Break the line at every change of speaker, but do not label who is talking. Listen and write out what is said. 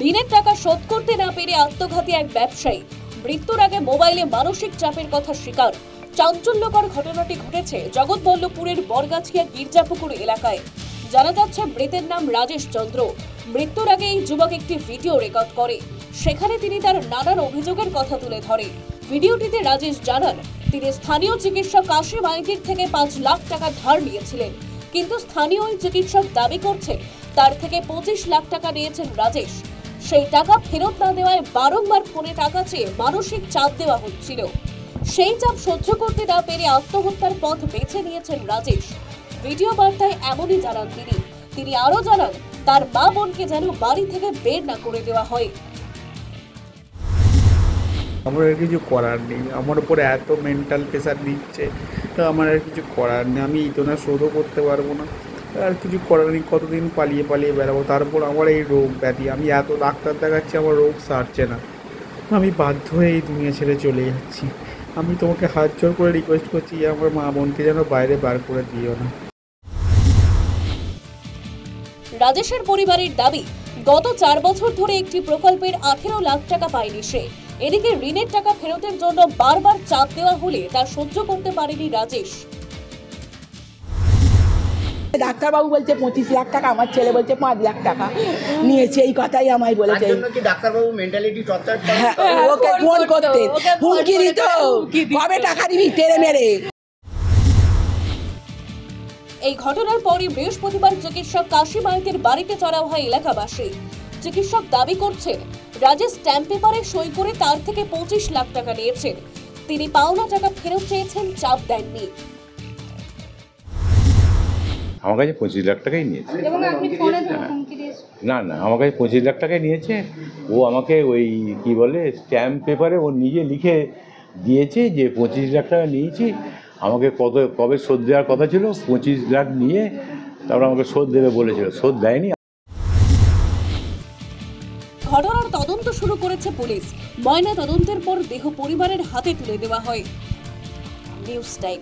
ঋণের টাকা শোধ করতে না পেরে আত্মঘাতী এক ব্যবসায়ী, মৃত্যুর আগে মোবাইলে মানসিক চাপের কথা স্বীকার। চাঞ্চল্যকর ঘটনাটি ঘটেছে জগৎবল্লভপুরের বরগাছিয়া গির্জাপুকুর এলাকায়। জানা যাচ্ছে মৃতের নাম রাজেশ চন্দ্র। মৃত্যুর আগে এই যুবক একটি ভিডিও রেকর্ড করে, সেখানে তিনি তার নানান অভিযোগের কথা তুলে ধরে। ভিডিওটিতে রাজেশ জানান, তিনি স্থানীয় চিকিৎসক কাশী মাইতির থেকে 5 লাখ টাকা ধার নিয়েছিলেন, কিন্তু স্থানীয় ওই চিকিৎসক দাবি করছেন তার থেকে 25 লাখ টাকা নিয়েছেন রাজেশ। সেই টাকা ফেরত না দেওয়ায় বারংবার ফোনে টাকা চেয়ে মানসিক চাপ দেওয়া হচ্ছিল। সেই চাপ সহ্য করতে না পেরে আত্মহত্যার পথ বেছে নিয়েছেন রাজেশ। ভিডিও বার্তায় এমনই জানান তিনি আরো জানান, তার মা বোনকে যেন বাড়ি থেকে বের না করে দেওয়া হয়।
আমার আর কিছু করার নেই, আমার উপরে এত মেন্টাল প্রেশার দিচ্ছে, তো আমার আর কিছু করার নেই। আমি ইতনা শোধও করতে পারবো না, আর কিছু করার নেই। কতদিন পালিয়ে পালিয়ে বেড়াবো, তারপর আমার এই রোগ ব্যাধি, আমি এত ডাক্তার দেখাচ্ছি, আমার রোগ সারছে না। আমি বাধ্য হয়ে এই দুনিয়া ছেড়ে চলে যাচ্ছি। আমি তোমাকে হাত জোর করে রিকোয়েস্ট করছি, আমার মা বোনকে যেন বাইরে বার করে দিও না।
রাজেশের পরিবারের দাবি, গত 4 বছর ধরে একটি প্রকল্পের 18 লাখ টাকা পায়নি সে। এদিকে ঋণের টাকা ফেরতের জন্য বারবার চাপ দেওয়া হলে তা সহ্য করতে পারেনি রাজেশ।
ডাক্তারবাবু বলছে 25 লাখ টাকা, আমার ছেলে বলছে 5 লাখ টাকা নিয়েছে, এই কথাই আমায় বলেছে।
ডাক্তারবাবু মেন্টালিটি টর্চার
ওকে ফোন করতে হুমকি দিত, কবে টাকা দিবি তেরে মেরে।
এই ঘটনার পরই বৃহস্পতিবার চিকিৎসক কাশী মাইতির বাড়িতে চড়াও হয় এলাকাবাসী। চিকিৎসক দাবি করছেন, রাজেশ স্ট্যাম্প পেপারে সই করে তার থেকে 25 লাখ টাকা নিয়েছেন। তিনি পাওনা টাকা ফেরত চেয়েছেন, চাপ দেননি।
আমার কাছে 25 লাখ টাকাই নিয়েছে। না না, আমার কাছে 25 লাখ টাকাই নিয়েছে। ও আমাকে ওই কি বলে স্ট্যাম্প পেপারে ও নিজে লিখে দিয়েছে যে 25 লাখ টাকা নিয়েছি। আমাকে কবে শোধ দেওয়ার কথা ছিল, 25 লাখ নিয়ে তারপর আমাকে শোধ দেবে বলেছিল, শোধ দেয়নি।
ঘটনার তদন্ত শুরু করেছে পুলিশ। ময়না তদন্তের পর দেহ পরিবারের হাতে তুলে দেওয়া হয়। News time.